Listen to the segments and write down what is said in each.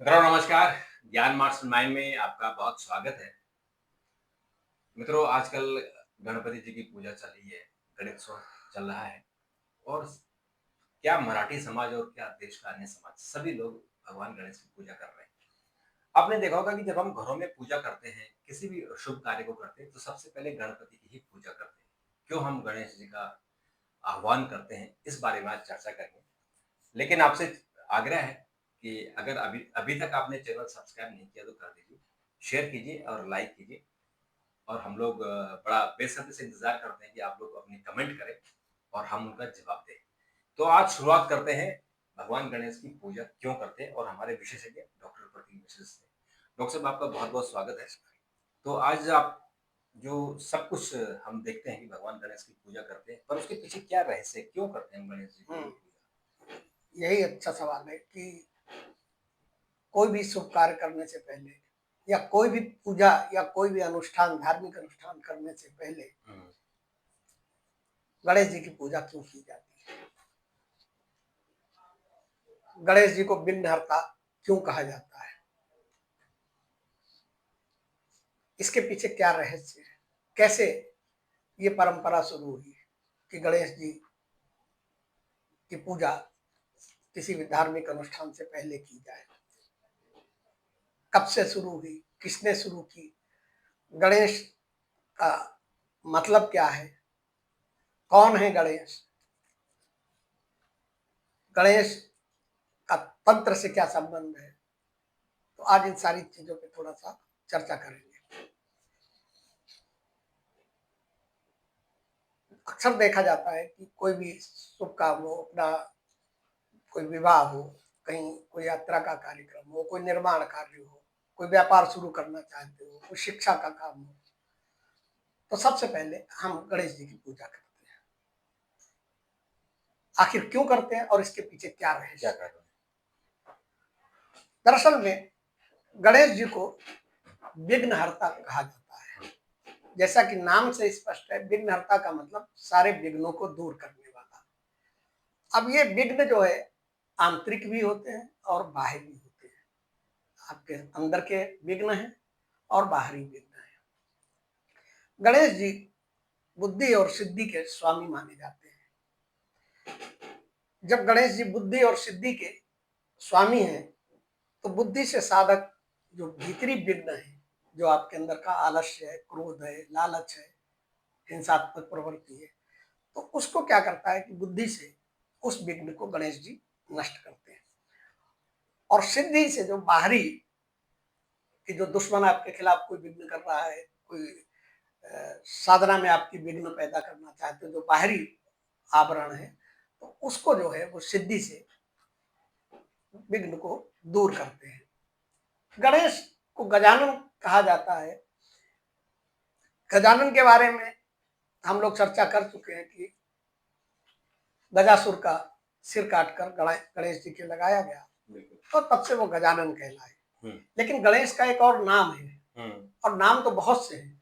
मित्रों नमस्कार। ज्ञान मास्टरमाइंड में आपका बहुत स्वागत है। मित्रों आजकल गणपति जी की पूजा चल रही है, गणेशोत्सव चल रहा है और क्या मराठी समाज और क्या देश का अन्य समाज सभी लोग भगवान गणेश की पूजा कर रहे हैं। आपने देखा होगा कि जब हम घरों में पूजा करते हैं, किसी भी शुभ कार्य को करते हैं तो सबसे पहले गणपति की ही पूजा करते हैं। क्यों हम गणेश जी का आह्वान करते हैं, इस बारे में आज चर्चा करेंगे। लेकिन आपसे आग्रह है कि अगर अभी अभी तक आपने चैनल सब्सक्राइब नहीं किया तो कर दीजिए, शेयर कीजिए और लाइक कीजिए। और हम लोग बड़ा बेसब्री से इंतज़ार करते हैं कि आप लोग अपनी कमेंट करें और हम उनका जवाब दें। तो आज शुरुआत करते हैं, भगवान गणेश की पूजा क्यों करते हैं और हमारे विशेषज्ञ डॉक्टर प्रतीक मिश्र से। डॉक्टर साहब आपका बहुत-बहुत स्वागत है। तो आज आप जो सब कुछ हम देखते हैं कि भगवान गणेश की पूजा करते हैं, पर उसके पीछे क्या रहस्य है? क्यों करते हैं हम गणेश जी की हम्म, पूजा? यही अच्छा सवाल है कि कोई भी शुभ कार्य करने से पहले या कोई भी पूजा या कोई भी अनुष्ठान, धार्मिक अनुष्ठान करने से पहले हुँ, गणेश जी की पूजा क्यों की जाती है? गणेश जी को विघ्नहर्ता क्यों कहा जाता है? इसके पीछे क्या रहस्य है? कैसे ये परंपरा शुरू हुई कि गणेश जी की पूजा किसी भी धार्मिक अनुष्ठान से पहले की जाए? कब से शुरू हुई? किसने शुरू की? गणेश का मतलब क्या है? कौन है गणेश? गणेश का तंत्र से क्या संबंध है? तो आज इन सारी चीजों पे थोड़ा सा चर्चा करेंगे। अक्सर देखा जाता है कि कोई भी शुभ काम हो, अपना कोई विवाह हो, कहीं कोई यात्रा का कार्यक्रम हो, कोई निर्माण कार्य हो, कोई व्यापार शुरू करना चाहते हो, कोई शिक्षा का काम हो, तो सबसे पहले हम गणेश जी की पूजा करते हैं। आखिर क्यों करते हैं और इसके पीछे क्या क्या रहस्य? कर रहे हैं? दरअसल में गणेश जी को विघ्नहर्ता कहा जाता है। जैसा कि नाम से स्पष्ट है, विघ्नहर्ता का मतलब सारे विघ्नों को दूर करने वाला। अब ये विघ्न जो है आंतरिक भी होते हैं और बाहरी भी होते हैं। आपके अंदर के विघ्न हैं और बाहरी विघ्न हैं। गणेश जी बुद्धि और सिद्धि के स्वामी माने जाते हैं। जब गणेश जी बुद्धि और सिद्धि के स्वामी हैं, तो बुद्धि से साधक जो भीतरी विघ्न है, जो आपके अंदर का आलस्य है, क्रोध है, लालच है, हिंसात्मक प्रवृत्ति है, तो उसको क्या करता है कि बुद्धि से उस विघ्न को गणेश जी नष्ट करते हैं। और सिद्धि से जो बाहरी कि जो दुश्मन आपके खिलाफ कोई विघ्न कर रहा है, कोई साधना में आपकी विघ्न पैदा करना चाहते हो, जो बाहरी आवरण है, तो उसको जो है वो सिद्धि से विघ्न को दूर करते हैं। गणेश को गजानन कहा जाता है। गजानन के बारे में हम लोग चर्चा कर चुके हैं कि गजासुर का सिर काटकर गणेश जी के लगाया गया, तो तब से वो गजानन कहलाए। लेकिन गणेश का एक और नाम है, और नाम तो बहुत से हैं।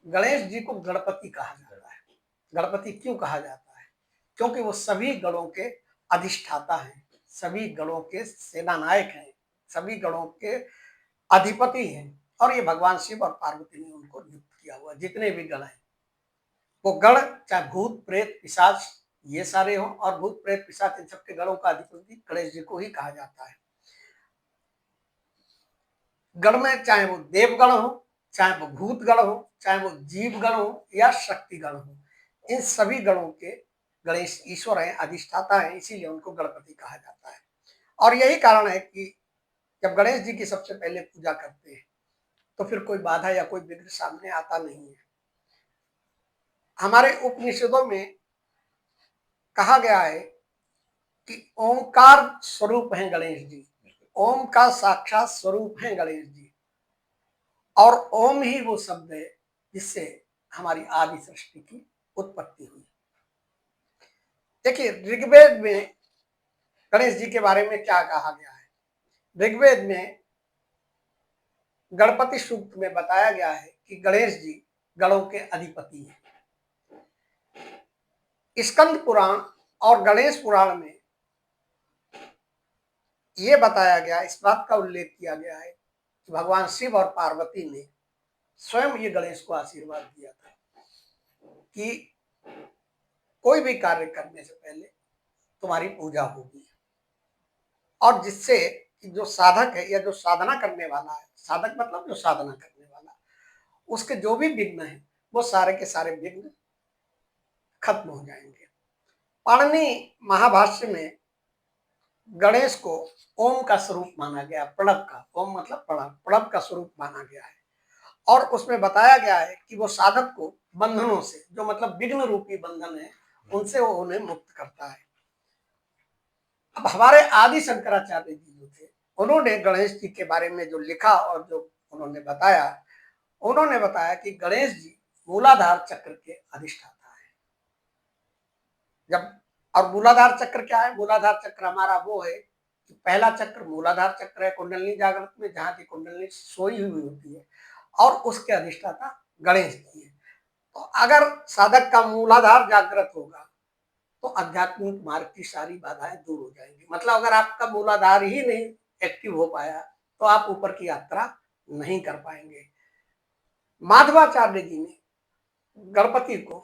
गणेश जी को गणपति कहा जाता है। गणपति क्यों कहा जाता है? क्योंकि वो सभी गणों के अधिष्ठाता हैं, सभी गणों के सेनानायक हैं, सभी गणों के अधिपति हैं। और ये भगवान शिव और पार्वती ने उनको नियुक्त किया हुआ, जितने भी गण हैं वो गण, चाहे भूत प्रेत पिशाच ये सारे हों, और भूत प्रेत पिशाच इन सबके गणों का अधिपति गणेश जी को ही कहा जाता है। गण में चाहे वो देवगण हो, चाहे वो भूत गण हो, चाहे वो जीव गण हो या शक्ति गण हो, इन सभी गणों के गणेश ईश्वर हैं, अधिष्ठाता हैं, इसीलिए उनको गणपति कहा जाता है। और यही कारण है कि जब गणेश जी की सबसे पहले पूजा करते हैं तो फिर कोई बाधा या कोई विघ्न सामने आता नहीं है। हमारे उपनिषदों में कहा गया है कि ओंकार स्वरूप हैं गणेश जी। ओम का साक्षात स्वरूप है गणेश जी, और ओम ही वो शब्द है जिससे हमारी आदि सृष्टि की उत्पत्ति हुई। देखिए ऋग्वेद में गणेश जी के बारे में क्या कहा गया है? ऋग्वेद में गणपति सूक्त में बताया गया है कि गणेश जी गणों के अधिपति हैं। स्कंद पुराण और गणेश पुराण में ये बताया गया, इस बात का उल्लेख किया गया है कि भगवान शिव और पार्वती ने स्वयं ये गणेश को आशीर्वाद दिया था कि कोई भी कार्य करने से पहले तुम्हारी पूजा होगी, और जिससे जो साधक है या जो साधना करने वाला है, साधक मतलब जो साधना करने वाला, उसके जो भी विघ्न है वो सारे के सारे विघ्न खत्म हो जाएंगे। पाणिनि महाभाष्य में गणेश को ओम का स्वरूप माना गया, प्रणव का, ओम मतलब प्रणव, प्रणव का स्वरूप माना गया है। और उसमें बताया गया है कि वो साधक को बंधनों से, जो मतलब विघ्न रूपी बंधन है, उनसे वो उन्हें मुक्त करता है। अब हमारे आदि शंकराचार्य जी जो थे, उन्होंने गणेश जी के बारे में जो लिखा और जो उन्होंने बताया कि गणेश जी मूलाधार चक्र के अधिष्ठाता है। जब और मूलाधार चक्र क्या है? मूलाधार चक्र हमारा वो है कि पहला चक्र मूलाधार चक्र है कुंडलिनी जागृत में, जहां की कुंडलिनी सोई हुई होती है, और उसके अधिष्ठाता गणेश जी है। तो अगर साधक का मूलाधार जागृत होगा तो आध्यात्मिक मार्ग की सारी बाधाएं दूर हो जाएंगी। मतलब अगर आपका मूलाधार ही नहीं एक्टिव हो पाया तो आप ऊपर की यात्रा नहीं कर पाएंगे। माधवाचार्य जी ने गणपति को,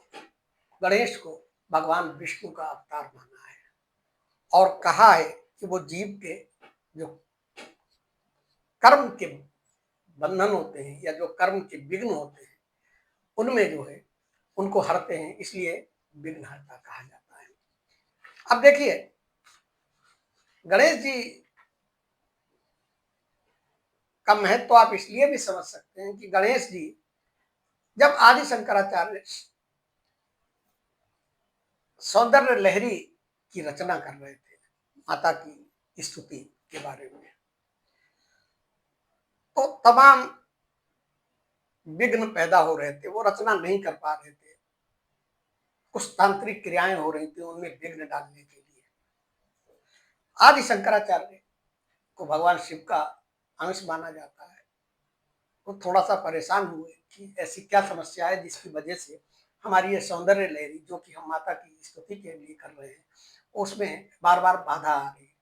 गणेश को भगवान विष्णु का अवतार माना है और कहा है कि वो जीव के जो कर्म के बंधन होते हैं या जो कर्म के विघ्न होते हैं, उनमें जो है उनको हरते हैं, इसलिए विघ्नहर्ता कहा जाता है। अब देखिए, गणेश जी का महत्व तो आप इसलिए भी समझ सकते हैं कि गणेश जी जब आदि शंकराचार्य सौंदर्य लहरी की रचना कर रहे थे, माता की स्तुति के बारे में, तो तमाम विघ्न पैदा हो रहे थे, वो रचना नहीं कर पा रहे थे, कुछ तांत्रिक क्रियाएं हो रही थी उनमें विघ्न डालने के लिए। आदि शंकराचार्य को भगवान शिव का अंश माना जाता है, वो थोड़ा सा परेशान हुए कि ऐसी क्या समस्या है जिसकी वजह से हमारी ये सौंदर्य लहरी जो कि हम माता की स्तुति के लिए कर रहे हैं, उसमें बार बार बाधा आ रही है।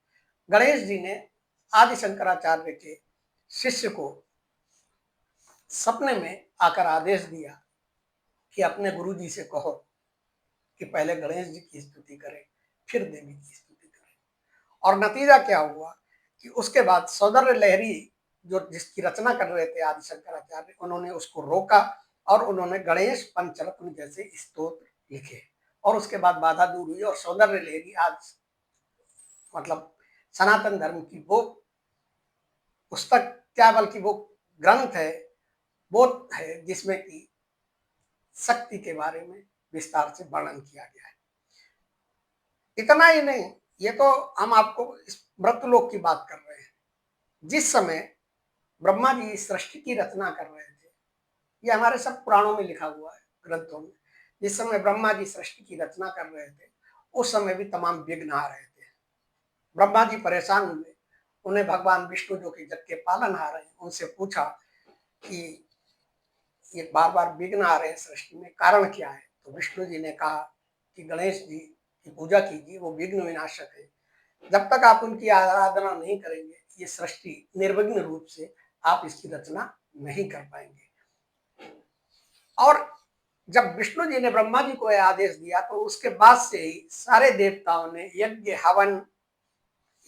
गणेश जी ने आदि शंकराचार्य के शिष्य को सपने में आकर आदेश दिया कि अपने गुरु जी से कहो कि पहले गणेश जी की स्तुति करें, फिर देवी की स्तुति करें। और नतीजा क्या हुआ कि उसके बाद सौंदर्य लहरी जो जिसकी रचना कर रहे थे आदि शंकराचार्य, उन्होंने उसको रोका और उन्होंने गणेश पंचरत्न जैसे स्तोत्र लिखे, और उसके बाद बाधा दूर हुई और सौंदर्य लहरी आज मतलब सनातन धर्म की वो पुस्तक, क्या बल्कि वो ग्रंथ है, वो है जिसमें कि शक्ति के बारे में विस्तार से वर्णन किया गया है। इतना ही नहीं, ये तो हम आपको इस मृत्युलोक की बात कर रहे हैं। जिस समय ब्रह्मा जी सृष्टि की रचना कर रहे थे, ये हमारे सब पुराणों में लिखा हुआ है, ग्रंथों में, जिस समय ब्रह्मा जी सृष्टि की रचना कर रहे थे उस समय भी तमाम विघ्न आ रहे थे। ब्रह्मा जी परेशान हुए, उन्हें भगवान विष्णु जो कि जग के पालनहार हैं उनसे पूछा कि ये बार बार विघ्न आ रहे हैं सृष्टि में, कारण क्या है? तो विष्णु जी ने कहा कि गणेश जी की पूजा कीजिए, वो विघ्न विनाशक है। जब तक आप उनकी आराधना नहीं करेंगे ये सृष्टि निर्विघ्न रूप से आप इसकी रचना नहीं कर पाएंगे। और जब विष्णु जी ने ब्रह्मा जी को यह आदेश दिया तो उसके बाद से ही सारे देवताओं ने यज्ञ, हवन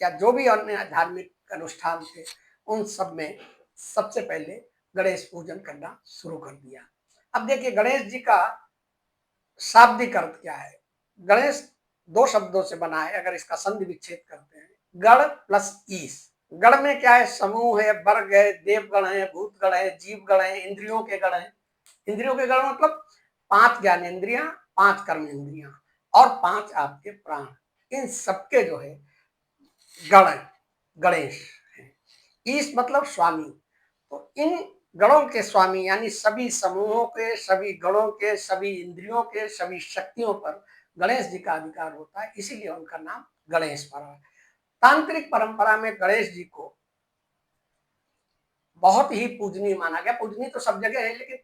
या जो भी अन्य धार्मिक अनुष्ठान थे उन सब में सबसे पहले गणेश पूजन करना शुरू कर दिया। अब देखिए, गणेश जी का शाब्दिक अर्थ क्या है? गणेश दो शब्दों से बना है, अगर इसका संधि विच्छेद करते हैं, गण प्लस ईश। गण में क्या है? समूह है, वर्ग है, देवगण है, भूतगण है, जीवगण है, इंद्रियों के गण है। इंद्रियों के गण मतलब 5 ज्ञानेंद्रियां, 5 कर्म इंद्रियां और 5 आपके प्राण, इन सबके जो है गण गणेश है। ईश मतलब स्वामी। तो इन गणों के स्वामी यानी सभी समूहों के, सभी गणों के, सभी इंद्रियों के, सभी शक्तियों पर गणेश जी का अधिकार होता है, इसीलिए उनका नाम गणेश पड़ा। तांत्रिक परंपरा में गणेश जी को बहुत ही पूजनीय माना गया। पूजनीय तो सब जगह है, लेकिन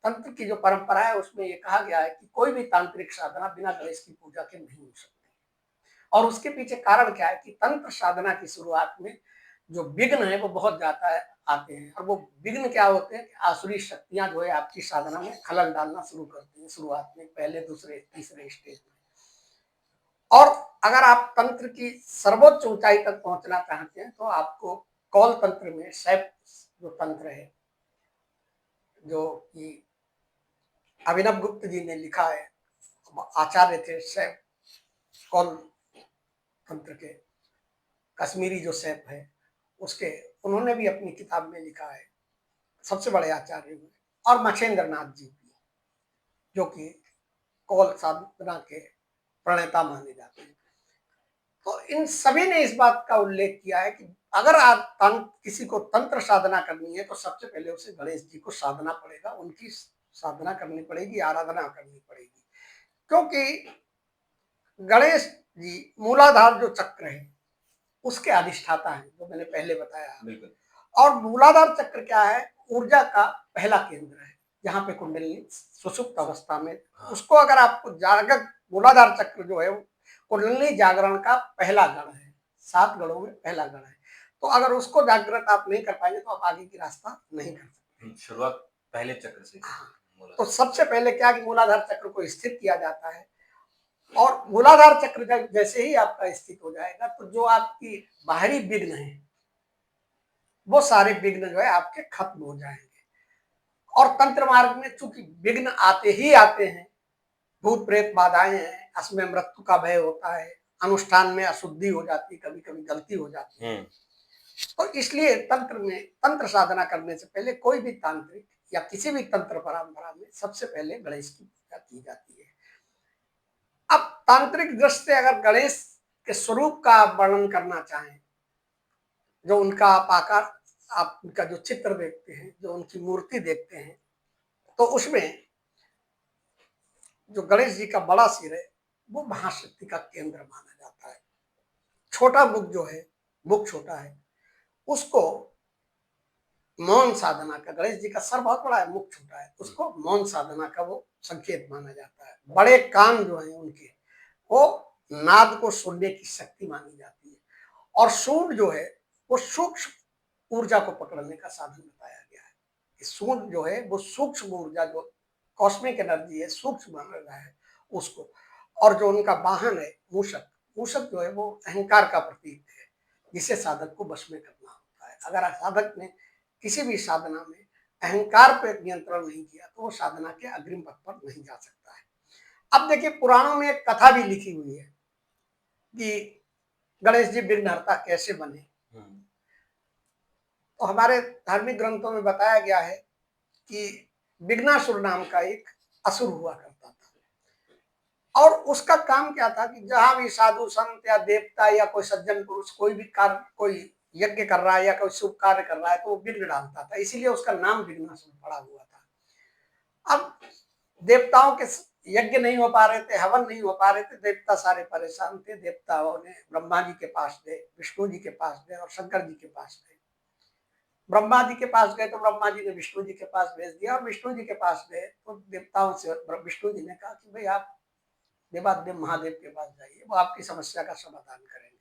तंत्र की जो परंपरा है उसमें ये कहा गया है कि कोई भी तांत्रिक साधना बिना गणेश की पूजा के नहीं हो सकती। और उसके पीछे कारण क्या है कि तंत्र साधना की शुरुआत में जो विघ्न है वो बहुत ज्यादा आते हैं, और वो विघ्न क्या होते हैं कि आसुरी शक्तियां जो है आपकी साधना में खलल डालना शुरू करती हैं शुरुआत में, पहले दूसरे तीसरे स्टेज में। और अगर आप तंत्र की सर्वोच्च ऊंचाई तक पहुंचना चाहते हैं तो आपको कौल तंत्र में शैव जो तंत्र है, जो कि अभिनव गुप्त जी ने लिखा है, आचार्य थे शैव कौल तंत्र के, कश्मीरी जो शैव है उसके, उन्होंने भी अपनी किताब में लिखा है, सबसे बड़े आचार्य हुए। और मछेंद्र नाथ जी भी, जो कि कौल साधना के प्रणेता माने जाते हैं। तो इन सभी ने इस बात का उल्लेख किया है कि अगर आप किसी को तंत्र साधना करनी है तो सबसे पहले उसे गणेश जी को साधना पड़ेगा, उनकी साधना करनी पड़ेगी, आराधना करनी पड़ेगी, क्योंकि गणेश जी मूलाधार जो चक्र है उसके अधिष्ठाता है, जो मैंने पहले बताया। बिल्कुल। और मूलाधार चक्र क्या है, ऊर्जा का पहला केंद्र है, जहाँ पे कुंडलिनी सुषुप्त अवस्था में, उसको अगर आपको जागृत, मूलाधार चक्र जो है कुंडलिनी जागरण का पहला गण है, 7 गणों में पहला गण है। तो अगर उसको जागृत आप नहीं कर पाएंगे तो आप आगे की रास्ता नहीं कर सकते। शुरुआत पहले चक्र से। तो सबसे पहले क्या कि मूलाधार चक्र को स्थिर किया जाता है, और मूलाधार चक्र जैसे ही आपका स्थित हो जाएगा तो जो आपकी बाहरी विघ्न है वो सारे विघ्न जो है आपके खत्म हो जाएंगे। और तंत्र मार्ग में चूंकि विघ्न आते ही आते हैं, भूत प्रेत बाधाएं हैं, असमय मृत्यु का भय होता है, अनुष्ठान में अशुद्धि हो जाती है, कभी कभी गलती हो जाती है, तो इसलिए तंत्र में, तंत्र साधना करने से पहले कोई भी तांत्रिक या किसी भी तंत्र परंपरा में सबसे पहले गणेश की पूजा की जाती है। अब तांत्रिक दृष्टि से अगर गणेश के स्वरूप का वर्णन करना चाहें, जो उनका आप आकार, आप उनका जो चित्र देखते हैं, जो उनकी मूर्ति देखते हैं, तो उसमें जो गणेश जी का बड़ा सिर है वो महाशक्ति का केंद्र माना जाता है। छोटा मुख जो है, मुख छोटा है, उसको मौन साधना का, गणेश जी का सर बहुत बड़ा है, मुख छोटा है, उसको मौन साधना का वो संकेत माना जाता है। बड़े कान जो है उनके, वो नाद को सुनने की शक्ति मानी जाती है। और सूंड जो है वो सूक्ष्म ऊर्जा को पकड़ने का साधन बताया गया है। सूंड जो है वो सूक्ष्म ऊर्जा, जो कॉस्मिक एनर्जी है, सूक्ष्म ऊर्जा है उसको। और जो उनका वाहन है मूषक, मूषक जो है वो अहंकार का प्रतीक है, जिसे साधक को वश में करना होता है। अगर साधक ने किसी भी साधना में अहंकार पर नियंत्रण नहीं किया तो वो साधना के अग्रिम पथ पर नहीं जा सकता है। अब देखिए, पुराणों में एक कथा भी लिखी हुई है कि गणेश जी विघ्नहर्ता कैसे बने। तो हमारे धार्मिक ग्रंथों में बताया गया है कि विघ्नासुर नाम का एक असुर हुआ करता था, और उसका काम क्या था कि जहां भी साधु संत या देवता या कोई सज्जन पुरुष कोई भी कार्य, कोई यज्ञ कर रहा है या कोई शुभ कार्य कर रहा है तो वो विघ्न डालता था, इसीलिए उसका नाम विघ्नासुर पड़ा हुआ था। अब देवताओं के यज्ञ नहीं हो पा रहे थे, हवन नहीं हो पा रहे थे, देवता सारे परेशान थे। देवताओं ने ब्रह्मा जी के पास गए, विष्णु जी के पास गए और शंकर जी के पास गए। ब्रह्मा जी के पास गए तो ब्रह्मा जी ने विष्णु जी के पास भेज दिया, और विष्णु जी के पास गए तो देवताओं से विष्णु जी ने कहा कि भाई आप देवादेव महादेव के पास जाइए, वो आपकी समस्या का समाधान करेंगे।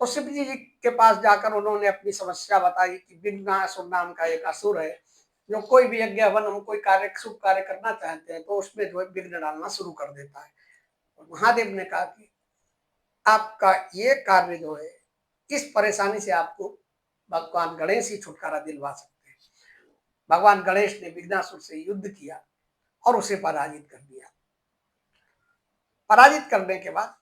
तो शिव जी के पास जाकर उन्होंने अपनी समस्या बताई कि विघ्नासुर नाम का एक असुर है, जो कोई भी यज्ञ हवन, हम कोई कार्य, शुभ कार्य करना चाहते हैं तो उसमें जो है विघ्न डालना शुरू कर देता है। और महादेव ने कहा कि आपका ये कार्य जो है, इस परेशानी से आपको भगवान गणेश ही छुटकारा दिलवा सकते हैं। भगवान गणेश ने विघ्नासुर से युद्ध किया और उसे पराजित कर दिया। पराजित करने के बाद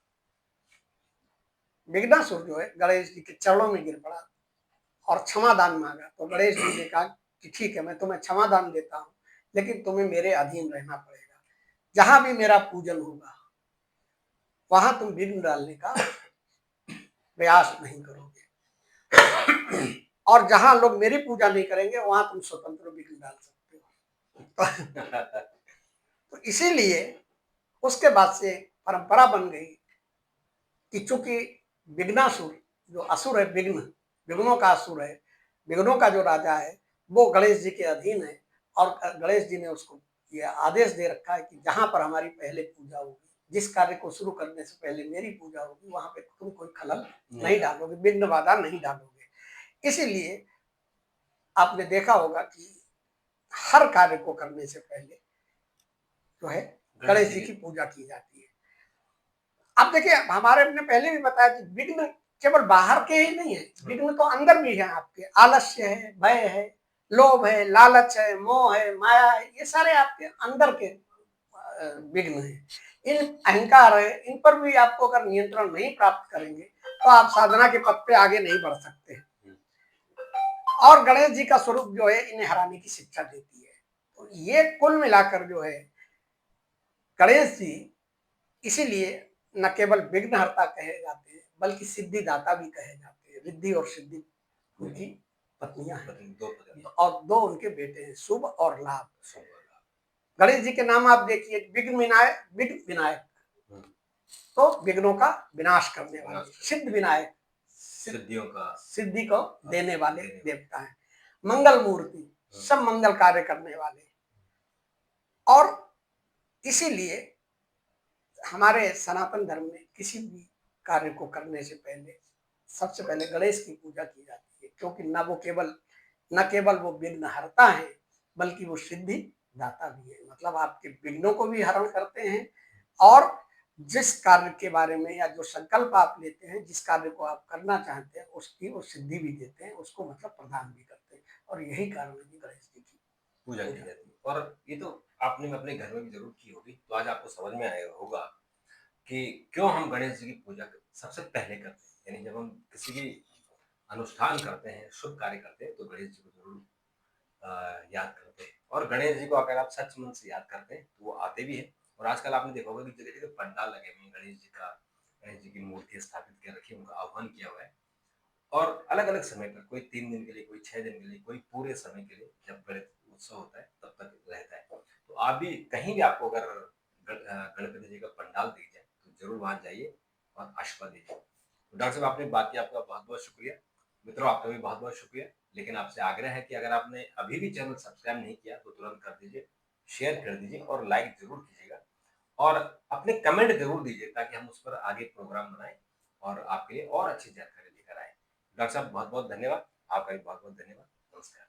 विघ्नासुर जो है गणेश जी के चरणों में गिर पड़ा और क्षमादान मांगा। तो गणेश जी ने कहा कि ठीक है, मैं तुम्हें क्षमादान देता हूँ, लेकिन तुम्हें मेरे अधीन रहना पड़ेगा। जहां भी मेरा पूजन होगा वहां तुम विघ्न डालने का प्रयास नहीं करोगे, और जहां लोग मेरी पूजा नहीं करेंगे वहां तुम स्वतंत्र विघ्न डाल सकते हो। तो इसीलिए उसके बाद से परंपरा बन गई कि चूंकि विघ्नासुर जो असुर है, विघ्नों का असुर है, विघ्नों का जो राजा है, वो गणेश जी के अधीन है। और गणेश जी ने उसको ये आदेश दे रखा है कि जहां पर हमारी पहले पूजा होगी जिस कार्य को शुरू करने से पहले मेरी पूजा होगी, वहां पे तुम कोई खलल नहीं डालोगे, विघ्न बाधा नहीं डालोगे। इसीलिए आपने देखा होगा कि हर कार्य को करने से पहले जो है गणेश जी की पूजा की जाती है। अब देखिए, हमारे ने पहले भी बताया कि विघ्न केवल बाहर के ही नहीं है, विघ्न तो अंदर भी है आपके। आलस्य है, भय है, लोभ है, लालच है, मोह है, माया है, ये सारे आपके अंदर के विघ्न है। इन अहंकार है, इन पर भी आपको अगर नियंत्रण नहीं प्राप्त करेंगे तो आप साधना के पथ पे आगे नहीं बढ़ सकते हैं। और गणेश जी का स्वरूप जो है इन्हें हराने की शिक्षा देती है। तो ये कुल मिलाकर जो है गणेश जी इसीलिए न केवल विघ्नहर्ता कहे जाते हैं, बल्कि सिद्धिदाता भी कहे जाते हैं। रिद्धि और सिद्धि उनकी पत्नियां हैं और दो उनके बेटे हैं, शुभ और लाभ। गणेश जी के नाम आप देखिए, विघ्न विनायक, विघ्न विनायक तो विघ्नों का विनाश करने वाले, सिद्ध विनायक सिद्धि को देने वाले देवता है, मंगल मूर्ति सब मंगल कार्य करने वाले। और इसीलिए हमारे सनातन धर्म में किसी भी कार्य को करने से पहले सबसे पहले गणेश की पूजा की जाती है, क्योंकि न केवल वो विघ्न हरता है, बल्कि वो सिद्धि दाता भी है। मतलब आपके विघ्नों को भी हरण करते हैं और जिस कार्य के बारे में या जो संकल्प आप लेते हैं, जिस कार्य को आप करना चाहते हैं, उसकी वो सिद्धि भी देते हैं, उसको मतलब प्रदान भी करते हैं। और यही कारण है कि गणेश जी की पूजा की जाती है। और ये तो आपने अपने घर में भी जरूर की होगी, तो आज आपको समझ में आया होगा कि क्यों हम गणेश जी की पूजा सबसे पहले करते हैं। यानी जब हम किसी भी अनुष्ठान करते हैं, शुभ कार्य करते हैं, तो गणेश जी को जरूर याद करते हैं। और गणेश जी को अगर आप सच मन से याद करते हैं तो वो आते भी हैं। और आजकल आपने देखा होगा कि जगह जगह पंडाल लगे हुए हैं, गणेश जी की मूर्ति स्थापित कर रखी है, उनका आह्वान किया हुआ है। और अलग अलग समय पर, कोई 3 दिन के लिए, कोई 6 दिन के लिए, कोई पूरे समय के लिए, जब गणेश उत्सव होता है तब तक रहता है। तो आप भी कहीं भी आपको अगर गणपति जी का पंडाल दिख जाए तो जरूर वहां जाइए और आशीर्वाद दीजिए। तो डॉक्टर साहब, आपने बात की, आपका बहुत बहुत शुक्रिया। मित्रों, आपका भी बहुत बहुत शुक्रिया। लेकिन आपसे आग्रह है कि अगर आपने अभी भी चैनल सब्सक्राइब नहीं किया तो तुरंत कर दीजिए, शेयर कर दीजिए और लाइक जरूर कीजिएगा। और अपने कमेंट जरूर दीजिए ताकि हम उस पर आगे प्रोग्राम बनाएं और आपके लिए और अच्छी जानकारी लेकर आए। डॉक्टर साहब, बहुत बहुत धन्यवाद। आपका भी बहुत बहुत धन्यवाद। नमस्कार।